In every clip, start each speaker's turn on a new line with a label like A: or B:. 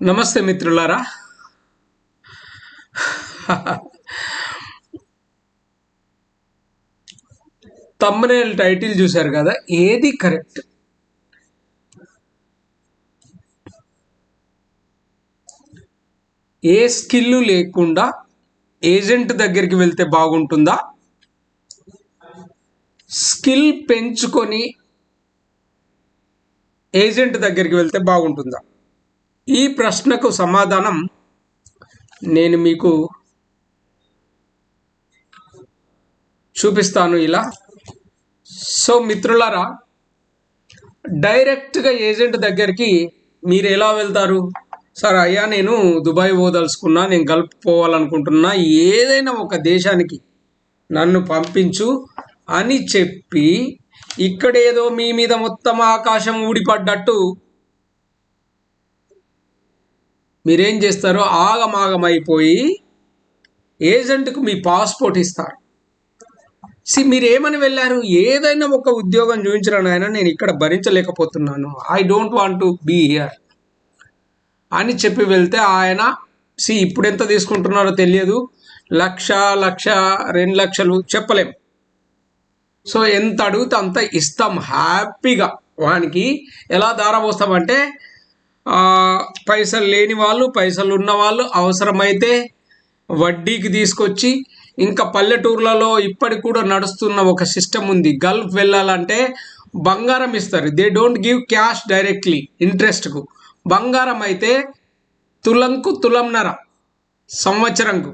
A: నమస్తే మిత్రులారా. Thumbnail title చూశారు కదా, ఏది కరెక్ట్? ఏ స్కిల్ లేకుండా ఏజెంట్ దగ్గరికి వెళ్తే బాగుంటుందా, స్కిల్ పెంచుకొని ఏజెంట్ దగ్గరికి వెళ్తే బాగుంటుందా? ఈ ప్రశ్నకు సమాధానం నేను మీకు చూపిస్తాను ఇలా. సో మిత్రులారా, డైరెక్ట్గా ఏజెంట్ దగ్గరికి మీరు ఎలా వెళ్తారు? సార్ అయ్యా, నేను దుబాయ్ పోదలుచుకున్నా, నేను గల్ఫ్ పోవాలనుకుంటున్నా, ఏదైనా ఒక దేశానికి నన్ను పంపించు అని చెప్పి ఇక్కడేదో మీ మీద మొత్తం ఆకాశం ఊడిపడ్డట్టు మీరేం చేస్తారు? ఆగమాగమైపోయి ఏజెంట్కు మీ పాస్పోర్ట్ ఇస్తారు. మీరు ఏమని వెళ్ళారు? ఏదైనా ఒక ఉద్యోగం చూపించడం ఆయన, నేను ఇక్కడ భరించలేకపోతున్నాను, I don't want to be here అని చెప్పి వెళ్తే ఆయన ఇప్పుడు ఎంత తీసుకుంటున్నారో తెలియదు, 1,00,000, 2 లక్షలు చెప్పలేం. సో ఎంత అడిగితే అంత ఇస్తాం హ్యాపీగా. వానికి ఎలా దారపోస్తామంటే, పైసలు లేని వాళ్ళు, పైసలు ఉన్న వాళ్ళు అవసరమైతే వడ్డీకి తీసుకొచ్చి, ఇంకా పల్లెటూర్లలో ఇప్పటికి కూడా నడుస్తున్న ఒక సిస్టమ్ ఉంది. గల్ఫ్ వెళ్ళాలంటే బంగారం ఇస్తారు. They don't give cash directly, ఇంట్రెస్ట్కు. బంగారం అయితే తులంకు తులంన్నర సంవత్సరంకు.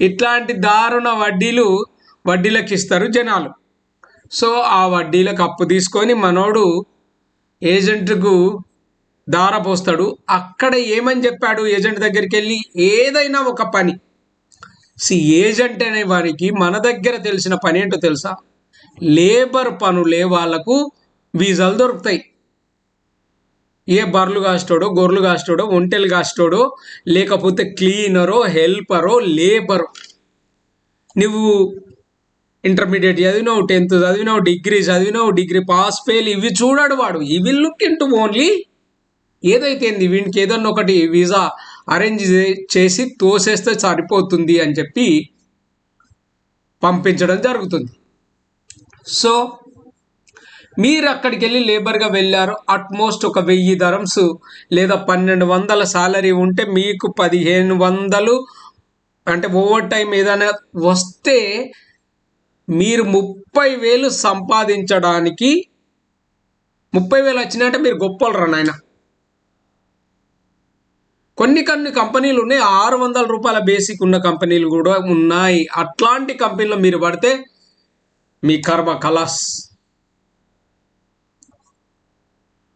A: ఇట్లాంటి దారుణ వడ్డీలకు ఇస్తారు జనాలు. సో ఆ వడ్డీలకు అప్పు తీసుకొని మనోడు ఏజెంట్కు దారపోస్తాడు. అక్కడ ఏమని చెప్పాడు ఏజెంట్ దగ్గరికి వెళ్ళి? ఏదైనా ఒక పని. ఏజెంట్ అనే వారికి మన దగ్గర తెలిసిన పని ఏంటో తెలుసా? లేబర్ పనులే వాళ్ళకు వీసాలు దొరుకుతాయి. ఏ బర్రెలు కాస్తాడో, గొర్రెలు కాస్తాడో, ఒంటెలు కాస్తాడో, లేకపోతే క్లీనరో, హెల్పరో, లేబరో. నువ్వు ఇంటర్మీడియట్ చదివినావు, 10th చదివినావు, డిగ్రీ చదివినావు, డిగ్రీ పాస్ ఫెయిల్, ఇవి చూడాడు వాడు. He will look into only ఏదైతే వీనికి ఏదన్నా ఒకటి వీసా అరేంజ్ చేసి తోసేస్తే సరిపోతుంది అని చెప్పి పంపించడం జరుగుతుంది. సో మీరు అక్కడికి వెళ్ళి లేబర్గా వెళ్ళారు. అట్మోస్ట్ ఒక 1000 dirhams లేదా 1200 సాలరీ ఉంటే మీకు 1500, అంటే ఓవర్ టైం ఏదైనా వస్తే మీరు 30,000 సంపాదించడానికి, 30,000 వచ్చినాయంటే మీరు గొప్పలు నాయన. కొన్ని కంపెనీలు ఉన్నాయి, 600 రూపాయల బేసిక్ ఉన్న కంపెనీలు కూడా ఉన్నాయి. అట్లాంటి కంపెనీలో మీరు పడితే మీ కర్మ కలాస్.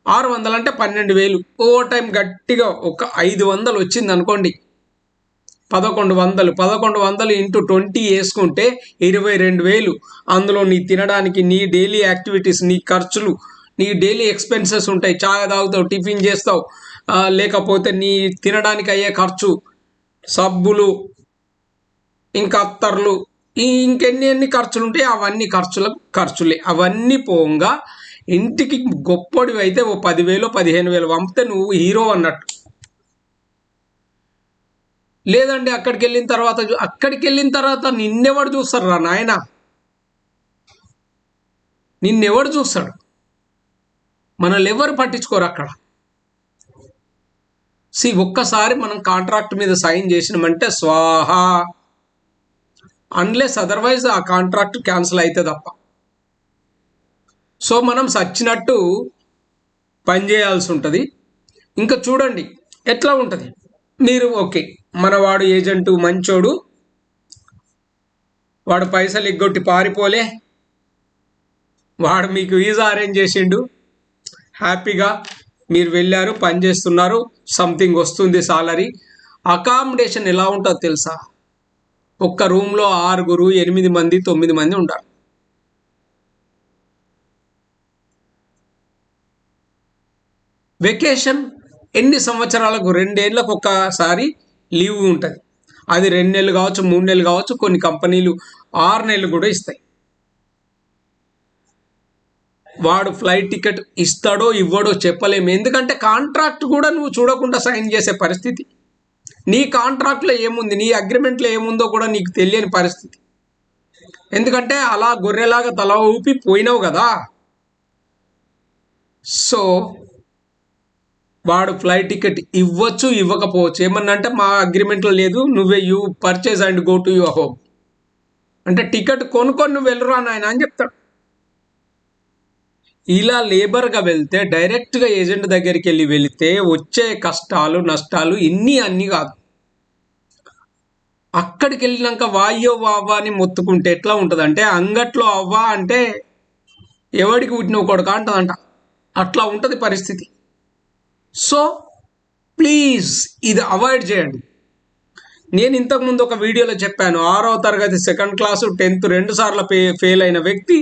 A: 600 అంటే 12,000. ఓవర్ టైం గట్టిగా ఒక 500 వచ్చింది అనుకోండి, 1100 ఇంటూ 20 వేసుకుంటే 22,000. అందులో నీ తినడానికి, నీ డైలీ యాక్టివిటీస్, నీ ఖర్చులు, నీ డైలీ ఎక్స్పెన్సెస్ ఉంటాయి. చాయ్ తాగుతావు, టిఫిన్ చేస్తావు, లేకపోతే నీ తినడానికి అయ్యే ఖర్చు, సబ్బులు, ఇంకా అత్తర్లు, ఇంకెన్ని ఖర్చులు ఉంటాయి అవన్నీ ఖర్చులే. అవన్నీ పోగా ఇంటికి గొప్పడివి అయితే ఓ 10,000, 15,000 పంపితే నువ్వు హీరో అన్నట్టు. లేదండి అక్కడికి వెళ్ళిన తర్వాత నిన్నెవడు చూస్తారు రా నాయన? నిన్నెవడు చూస్తాడు? మనల్ని ఎవరు పట్టించుకోరు అక్కడ. ఒక్కసారి మనం కాంట్రాక్ట్ మీద సైన్ చేసినామంటే స్వాహా, అన్లెస్ అదర్వైజ్ ఆ కాంట్రాక్ట్ క్యాన్సిల్ అయితే తప్ప. సో మనం సచ్చినట్టు పని చేయాల్సి ఉంటుంది. ఇంకా చూడండి ఎట్లా ఉంటుంది. మీరు ఓకే, మనవాడు ఏజెంటు మంచోడు, వాడు పైసలు ఎగ్గొట్టి పారిపోలే, వాడు మీకు వీసా అరేంజ్ చేసిండు, హ్యాపీగా మీరు వెళ్ళారు, పని చేస్తున్నారు, సంథింగ్ వస్తుంది సాలరీ. అకామిడేషన్ ఎలా ఉంటుందో తెలుసా? ఒక్క రూమ్లో 6, 8 మంది, 9 మంది ఉంటారు. వెకేషన్ ఎన్ని సంవత్సరాలకు? 2 ఏళ్ళకు ఒకసారి లీవ్ ఉంటుంది. అది 2 నెలలు కావచ్చు, 3 నెలలు కావచ్చు, కొన్ని కంపెనీలు 6 నెలలు కూడా ఇస్తాయి. వాడు ఫ్లైట్ టికెట్ ఇస్తాడో ఇవ్వడో చెప్పలేము. ఎందుకంటే కాంట్రాక్ట్ కూడా నువ్వు చూడకుండా సైన్ చేసే పరిస్థితి. నీ కాంట్రాక్ట్లో ఏముంది, నీ అగ్రిమెంట్లో ఏముందో కూడా నీకు తెలియని పరిస్థితి. ఎందుకంటే అలా గొర్రెలాగా తల ఊపి పోయినావు కదా. సో వాడు ఫ్లైట్ టికెట్ ఇవ్వచ్చు, ఇవ్వకపోవచ్చు. ఏమన్నా అంటే మా అగ్రిమెంట్లో లేదు, నువ్వే you purchase and go to your home అంటే టికెట్ కొనుక్కొని నువ్వు వెళ్ళురా నాయన అని చెప్తాడు. ఇలా లేబర్గా వెళ్తే, డైరెక్ట్గా ఏజెంట్ దగ్గరికి వెళితే వచ్చే కష్టాలు నష్టాలు అన్నీ కాదు. అక్కడికి వెళ్ళినాక వాయ్యో వావా అని మొత్తుకుంటే ఎట్లా ఉంటుంది అంటే, అంగట్లో అవ్వా అంటే ఎవడికి పుట్టిన కొడుక అంటదంట. అట్లా ఉంటుంది పరిస్థితి. సో ప్లీజ్ ఇది అవాయిడ్ చేయండి. నేను ఇంతకుముందు ఒక వీడియోలో చెప్పాను, 6వ తరగతి సెకండ్ క్లాసు 10th 2 సార్లు ఫెయిల్ అయిన వ్యక్తి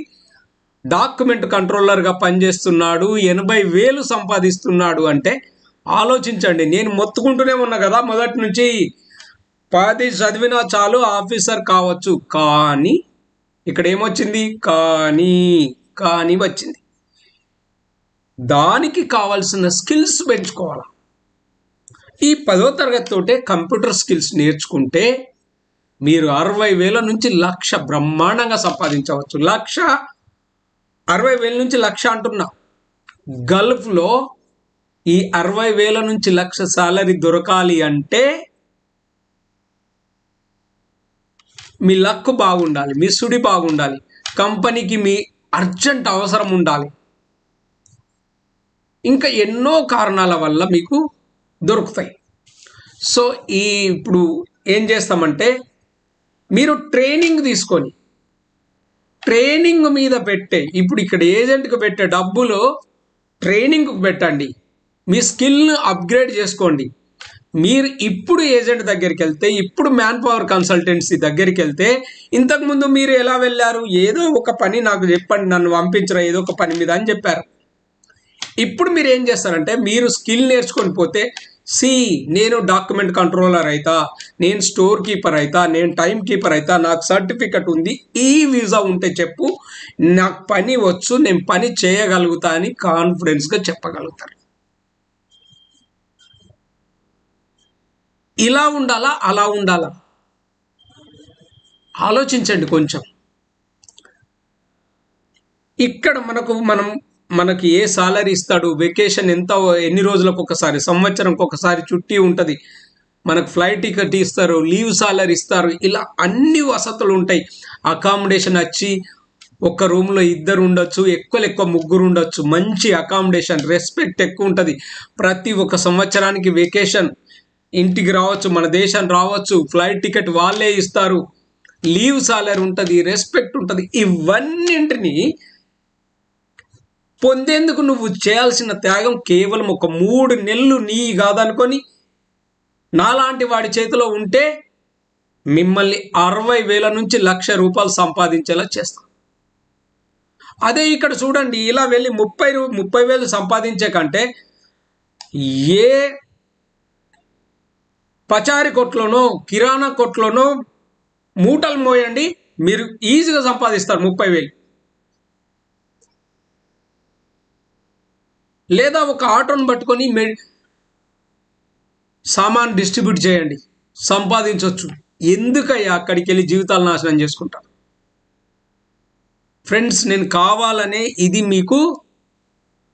A: డాక్యుమెంట్ కంట్రోలర్గా పనిచేస్తున్నాడు, 80,000 సంపాదిస్తున్నాడు అంటే ఆలోచించండి. నేను మొత్తుకుంటూనే ఉన్నా కదా మొదటి నుంచి, 10 చదివినా చాలు ఆఫీసర్ కావచ్చు. కానీ ఇక్కడ ఏమొచ్చింది, కానీ వచ్చింది. దానికి కావాల్సిన స్కిల్స్ పెంచుకోవాలి. ఈ 10వ తరగతితోటే కంప్యూటర్ స్కిల్స్ నేర్చుకుంటే మీరు 60,000 నుంచి 1,00,000 బ్రహ్మాండంగా సంపాదించవచ్చు. 60,000 నుంచి 1,00,000 అంటున్నా. గల్ఫ్లో ఈ 60,000 నుంచి 1,00,000 సాలరీ దొరకాలి అంటే మీ లక్ బాగుండాలి, మీ సుడి బాగుండాలి, కంపెనీకి మీ అర్జెంట్ అవసరం ఉండాలి, ఇంకా ఎన్నో కారణాల వల్ల మీకు దొరుకుతాయి. సో ఇప్పుడు ఏం చేస్తామంటే, మీరు ట్రైనింగ్ తీసుకొని ట్రైనింగ్ మీద పెట్టే, ఇప్పుడు ఇక్కడ ఏజెంట్కి పెట్టే డబ్బులు ట్రైనింగ్కి పెట్టండి, మీ స్కిల్ని అప్గ్రేడ్ చేసుకోండి. మీరు ఇప్పుడు ఏజెంట్ దగ్గరికి వెళ్తే, ఇప్పుడు మ్యాన్ పవర్ కన్సల్టెన్సీ దగ్గరికి వెళ్తే, ఇంతకుముందు మీరు ఎలా వెళ్ళారు, ఏదో ఒక పని నాకు చెప్పండి, నన్ను పంపించరా ఏదో ఒక పని మీద అని చెప్పారు. ఇప్పుడు మీరు ఏం చేస్తారంటే, మీరు స్కిల్ నేర్చుకొని పోతే, నేను డాక్యుమెంట్ కంట్రోలర్ అవుతా, నేను స్టోర్ కీపర్ అవుతా, నేను టైం కీపర్ అవుతా, నాకు సర్టిఫికెట్ ఉంది, ఈ వీసా ఉంటే చెప్పు, నాకు పని వచ్చు, నేను పని చేయగలుగుతా అని కాన్ఫిడెన్స్గా చెప్పగలుగుతారు. ఇలా ఉండాలా, అలా ఉండాలా ఆలోచించండి కొంచెం. ఇక్కడ మనకి ఏ సాలరీ ఇస్తాడు, వెకేషన్ ఎంత, ఎన్ని రోజులకు ఒకసారి, సంవత్సరంకి ఒకసారి చుట్టి ఉంటుంది, మనకు ఫ్లైట్ టికెట్ ఇస్తారు, లీవ్ సాలరీ ఇస్తారు, ఇలా అన్ని వసతులు ఉంటాయి. అకామిడేషన్ వచ్చి ఒక రూమ్లో 2 ఉండొచ్చు, ఎక్కువ 3 ఉండొచ్చు, మంచి అకామిడేషన్, రెస్పెక్ట్ ఎక్కువ ఉంటుంది. ప్రతి ఒక్క సంవత్సరానికి వెకేషన్ ఇంటికి రావచ్చు, మన దేశం రావచ్చు, ఫ్లైట్ టికెట్ వాళ్ళే ఇస్తారు, లీవ్ సాలరీ ఉంటుంది, రెస్పెక్ట్ ఉంటుంది. ఇవన్నింటినీ పొందేందుకు నువ్వు చేయాల్సిన త్యాగం కేవలం ఒక 3 నెలలు నీ కాదనుకొని నాలాంటి వాడి చేతిలో ఉంటే మిమ్మల్ని 60,000 నుంచి 1,00,000 రూపాయలు సంపాదించేలా చేస్తాం. అదే ఇక్కడ చూడండి, ఇలా వెళ్ళి 30,000 సంపాదించే కంటే ఏ పచారీ కొట్లోనో కిరాణా కొట్లోనో మూటలు మోయండి, మీరు ఈజీగా సంపాదిస్తారు 30,000. లేదా ఒక ఆటోను పట్టుకొని సామాన్ డిస్ట్రిబ్యూట్ చేయండి, సంపాదించవచ్చు. ఎందుకయ్యా అక్కడికి వెళ్ళి జీవితాలు నాశనం చేసుకుంటారు? ఫ్రెండ్స్, నేను కావాలనే ఇది మీకు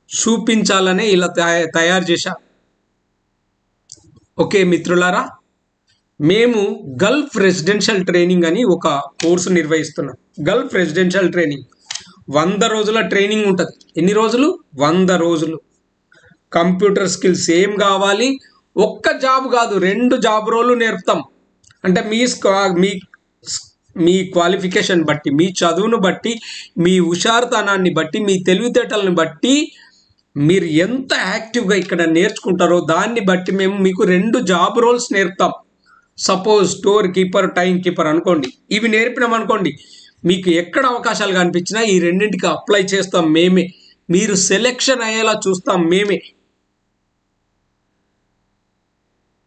A: చూపించాలనే ఇలా తయారు చేశా. ఓకే మిత్రులారా, మేము గల్ఫ్ రెసిడెన్షియల్ ట్రైనింగ్ అని ఒక కోర్సు నిర్వహిస్తున్నాం. గల్ఫ్ రెసిడెన్షియల్ ట్రైనింగ్ 100 రోజుల ట్రైనింగ్ ఉంటుంది. ఎన్ని రోజులు? 100 రోజులు. కంప్యూటర్ స్కిల్స్ ఏం కావాలి, ఒక్క జాబ్ కాదు, 2 జాబ్ రోలు నేర్పుతాం. అంటే మీ క్వాలిఫికేషన్ బట్టి, మీ చదువును బట్టి, మీ హుషారుతనాన్ని బట్టి, మీ తెలివితేటలను బట్టి, మీరు ఎంత యాక్టివ్గా ఇక్కడ నేర్చుకుంటారో దాన్ని బట్టి మేము మీకు 2 జాబ్ రోల్స్ నేర్పుతాం. Suppose store keeper, time keeper అనుకోండి. ఇవి నేర్పినాం అనుకోండి, మీకు ఎక్కడ అవకాశాలు కనిపించినా ఈ 2ంటికి అప్లై చేస్తాం మేమే, మీరు సెలెక్షన్ అయ్యేలా చూస్తాం మేమే.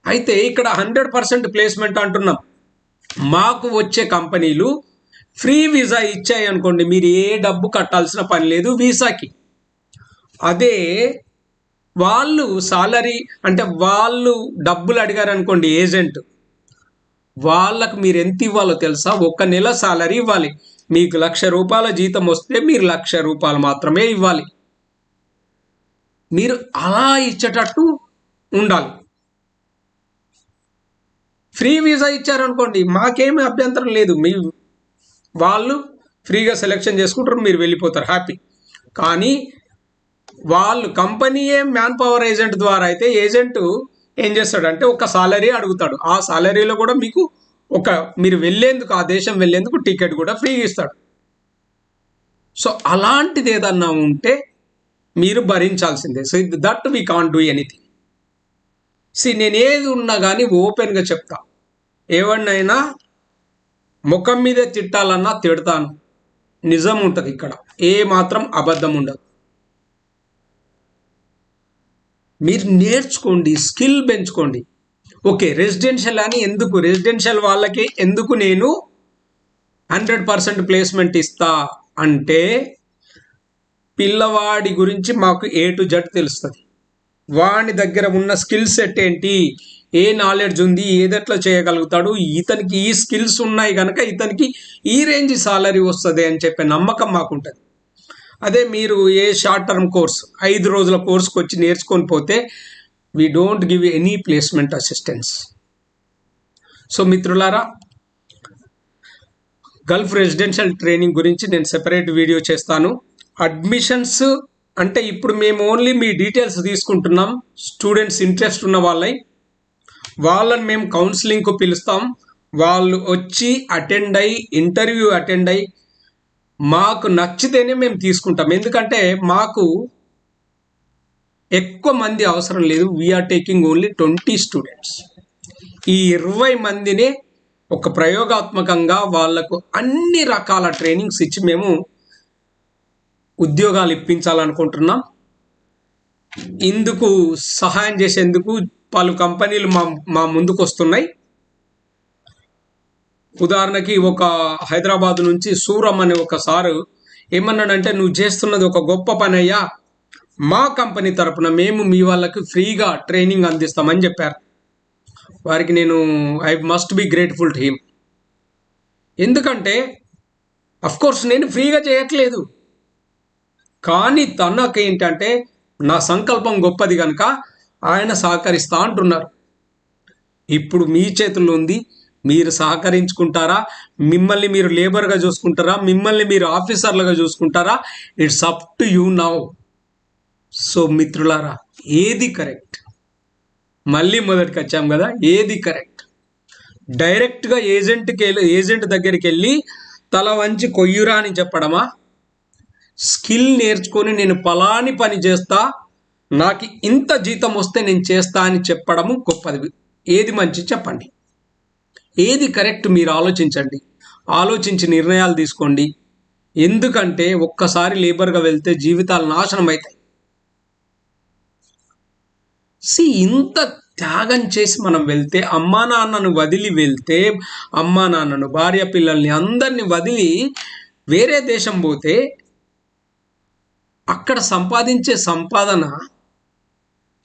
A: అయితే ఇక్కడ 100% ప్లేస్మెంట్ అంటున్నాం. మాకు వచ్చే కంపెనీలు ఫ్రీ వీసా ఇచ్చాయి అనుకోండి, మీరు ఏ డబ్బు కట్టాల్సిన పని లేదు వీసాకి. అదే వాళ్ళు సాలరీ అంటే వాళ్ళు డబ్బులు అడిగారు అనుకోండి ఏజెంట్, వాళ్ళకు మీరు ఎంత ఇవ్వాలో తెలుసా? ఒక నెల సాలరీ ఇవ్వాలి. మీకు ₹1,00,000 జీతం వస్తే మీరు ₹1,00,000 మాత్రమే ఇవ్వాలి. మీరు అలా ఇచ్చేటట్టు ఉండాలి. ఫ్రీ వీసా ఇచ్చారనుకోండి, మాకేమీ అభ్యంతరం లేదు. వాళ్ళు ఫ్రీగా సెలెక్షన్ చేసుకుంటారు, మీరు వెళ్ళిపోతారు హ్యాపీ. కానీ వాళ్ళు కంపెనీయే మ్యాన్ పవర్ ఏజెంట్ ద్వారా అయితే ఏజెంట్ ఏం చేస్తాడంటే ఒక సాలరీ అడుగుతాడు. ఆ సాలరీలో కూడా మీకు మీరు వెళ్ళేందుకు, ఆ దేశం వెళ్ళేందుకు టికెట్ కూడా ఫ్రీగా ఇస్తాడు. సో అలాంటిది ఏదన్నా ఉంటే మీరు భరించాల్సిందే. So that we can't do anything. నేను ఏది ఉన్నా కానీ ఓపెన్గా చెప్తా. ఎవరినైనా ముఖం మీదే తిట్టాలన్నా తిడతాను. నిజం ఉంటుంది ఇక్కడ, ఏ మాత్రం అబద్ధం ఉండదు. మీరు నేర్చుకోండి, స్కిల్ పెంచుకోండి. ఓకే, రెసిడెన్షియల్ అని ఎందుకు, రెసిడెన్షియల్ వాళ్ళకి ఎందుకు నేను 100% ప్లేస్మెంట్ ఇస్తా అంటే, పిల్లవాడి గురించి మాకు A to Z తెలుస్తుంది. వాడి దగ్గర ఉన్న స్కిల్ సెట్ ఏంటి, ఏ నాలెడ్జ్ ఉంది, ఏదెట్లా చేయగలుగుతాడు, ఇతనికి ఈ స్కిల్స్ ఉన్నాయి కనుక ఇతనికి ఈ రేంజ్ సాలరీ వస్తుంది అని చెప్పే నమ్మకం మాకుంటుంది. అదే మీరు ఏ షార్ట్ టర్మ్ కోర్స్ 5 రోజుల కోర్స్కి వచ్చి నేర్చుకొని పోతే we don't give any placement assistance. So మిత్రులారా, గల్ఫ్ రెసిడెన్షియల్ ట్రైనింగ్ గురించి నేను సెపరేట్ వీడియో చేస్తాను. అడ్మిషన్స్ అంటే ఇప్పుడు మేము ఓన్లీ మీ డీటెయిల్స్ తీసుకుంటున్నాం. స్టూడెంట్స్ ఇంట్రెస్ట్ ఉన్న వాళ్ళని మేము కౌన్సిలింగ్కు పిలుస్తాం. వాళ్ళు వచ్చి అటెండ్ అయ్యి, ఇంటర్వ్యూ అటెండ్ అయ్యి మాకు నచ్చితేనే మేము తీసుకుంటాం. ఎందుకంటే మాకు ఎక్కువ మంది అవసరం లేదు. We are taking only 20 students. ఈ 20 మందినే ఒక ప్రయోగాత్మకంగా వాళ్లకు అన్ని రకాల ట్రైనింగ్స్ ఇచ్చి మేము ఉద్యోగాలు ఇప్పించాలనుకుంటున్నాం. ఇందుకు సహాయం చేసేందుకు పలు కంపెనీలు మా ముందుకు వస్తున్నాయి. ఉదాహరణకి ఒక హైదరాబాద్ నుంచి సూరం అనే ఒక సారు ఏమన్నాడంటే, నువ్వు చేస్తున్నది ఒక గొప్ప పని అయ్యా, మా కంపెనీ తరపున మేము మీ వాళ్ళకి ఫ్రీగా ట్రైనింగ్ అందిస్తామని చెప్పారు. వారికి నేను I must be grateful to him. ఎందుకంటే అఫ్కోర్స్ నేను ఫ్రీగా చేయట్లేదు, కానీ తనకు ఏంటంటే నా సంకల్పం గొప్పది కనుక ఆయన సహకరిస్తా అంటున్నారు. ఇప్పుడు మీ చేతుల్లో ఉంది, మీరు సహకరించుకుంటారా, మిమ్మల్ని మీరు లేబర్గా చూసుకుంటారా, మిమ్మల్ని మీరు ఆఫీసర్లుగా చూసుకుంటారా, it's up to you now. So మిత్రులారా, ఏది కరెక్ట్? మళ్ళీ మొదటికి వచ్చాం కదా, ఏది కరెక్ట్? డైరెక్ట్గా ఏజెంట్ దగ్గరికి వెళ్ళి తల వంచి కొయ్యురా అని చెప్పడమా? స్కిల్ నేర్చుకొని నేను పలాని పని చేస్తా, నాకు ఇంత జీతం వస్తే నేను చేస్తా అని చెప్పడము గొప్పది. ఏది మంచి చెప్పండి, ఏది కరెక్ట్? మీరు ఆలోచించండి, ఆలోచించి నిర్ణయాలు తీసుకోండి. ఎందుకంటే ఒక్కసారి లేబర్గా వెళ్తే జీవితాలు నాశనం అవుతాయి. ఇంత త్యాగం చేసి మనం వెళ్తే, అమ్మా నాన్నను వదిలి వెళ్తే, అమ్మా నాన్నను, భార్య పిల్లల్ని అందరినీ వదిలి వేరే దేశం పోతే అక్కడ సంపాదించే సంపాదన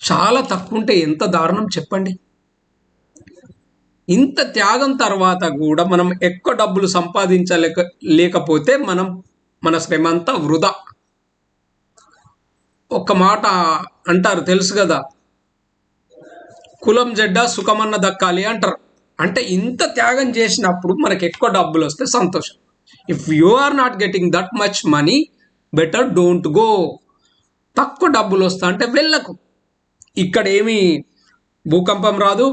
A: చాలా తక్కువ ఉంటే ఎంత దారుణం చెప్పండి. ఇంత త్యాగం తర్వాత కూడా మనం ఎక్కువ డబ్బులు లేకపోతే మన శ్రమ అంతా వృధా. ఒక మాట అంటారు తెలుసు కదా, కులం జడ్డ సుఖమన్న దక్కాలి అంటారు. అంటే ఇంత త్యాగం చేసినప్పుడు మనకు ఎక్కువ డబ్బులు వస్తే సంతోషం. If you are not getting that much money, better don't go. తక్కువ డబ్బులు వస్తా అంటే వెళ్ళకు. ఇక్కడ ఏమీ భూకంపం రాదు,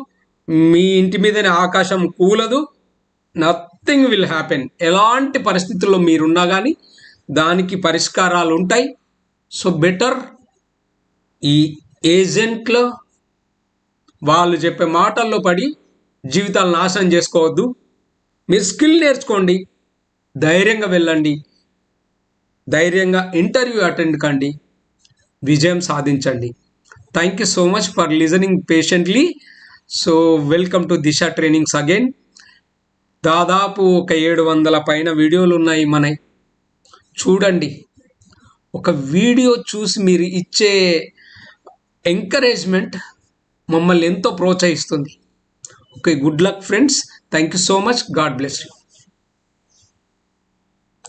A: మీ ఇంటి మీదనే ఆకాశం కూలదు, నథింగ్ విల్ హ్యాపెన్. ఎలాంటి పరిస్థితుల్లో మీరున్నా కానీ దానికి పరిష్కారాలు ఉంటాయి. సో బెటర్ ఈ ఏజెంట్లో వాళ్ళు చెప్పే మాటల్లో పడి జీవితాలు నాశనం చేసుకోవద్దు. మీరు స్కిల్ నేర్చుకోండి, ధైర్యంగా వెళ్ళండి, ధైర్యంగా ఇంటర్వ్యూ అటెండ్ కండి, విజయం సాధించండి. Thank you so much for listening patiently. So welcome to Disha trainings again. దాదాపు ఒక 700 పైన వీడియోలు ఉన్నాయి మనవి, చూడండి. ఒక వీడియో చూసి మీరు ఇచ్చే ఎంకరేజ్మెంట్ మమ్మల్ని ఎంతో ప్రోత్సహిస్తుంది. Okay, good luck friends. Thank you so much. God bless you.